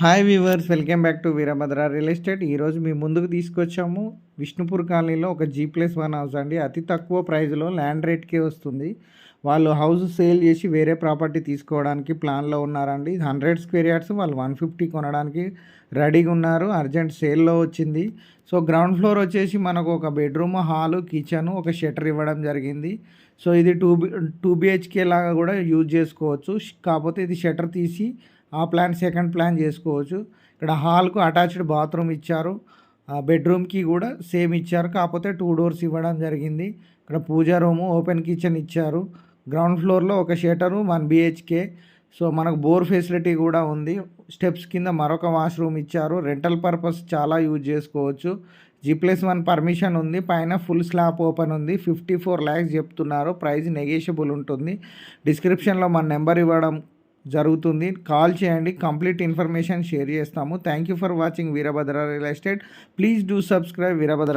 Hi weavers, welcome back to Veerabhadra real estate. ఈరోజు మీ ముందుకు తీసుకొచ్చాము విష్ణుపూర్ కాలనీలో ఒక G+1 హౌస్ అండి. అతి తక్కువ ప్రైస్లో ల్యాండ్ రేట్కే వస్తుంది. వాళ్ళు హౌస్ సేల్ చేసి వేరే ప్రాపర్టీ తీసుకోవడానికి ప్లాన్లో ఉన్నారండి. 100 స్క్వేర్ యార్డ్స్ వాళ్ళు 150 కొనడానికి రెడీగా ఉన్నారు. అర్జెంట్ సేల్లో వచ్చింది. సో గ్రౌండ్ ఫ్లోర్ వచ్చేసి మనకు ఒక బెడ్రూమ్, హాలు, కిచెన్, ఒక షట్టర్ ఇవ్వడం జరిగింది. సో ఇది 2 BHK లాగా కూడా యూజ్ చేసుకోవచ్చు. కాకపోతే ఇది షట్టర్ తీసి ఆ ప్లాన్ సెకండ్ ప్లాన్ చేసుకోవచ్చు. ఇక్కడ హాల్కు అటాచ్డ్ బాత్రూమ్ ఇచ్చారు. బెడ్రూమ్కి కూడా సేమ్ ఇచ్చారు, కాకపోతే 2 డోర్స్ ఇవ్వడం జరిగింది. ఇక్కడ పూజా రూము, ఓపెన్ కిచెన్ ఇచ్చారు. గ్రౌండ్ ఫ్లోర్లో ఒక షటరు, 1 BHK. సో మనకు బోర్ ఫెసిలిటీ కూడా ఉంది. స్టెప్స్ కింద మరొక వాష్రూమ్ ఇచ్చారు. రెంటల్ పర్పస్ చాలా యూజ్ చేసుకోవచ్చు. G+1 పర్మిషన్ ఉంది. పైన ఫుల్ స్లాబ్ ఓపెన్ ఉంది. 54 lakhs చెప్తున్నారు. ప్రైస్ నెగోషియబుల్ ఉంటుంది. డిస్క్రిప్షన్లో మన నెంబర్ ఇవ్వడం జరుగుతుంది. కాల్ చేయండి, కంప్లీట్ ఇన్ఫర్మేషన్ షేర్ చేస్తాము. Thank you for watching Veerabhadra real estate. Please do subscribe Veerabhadra.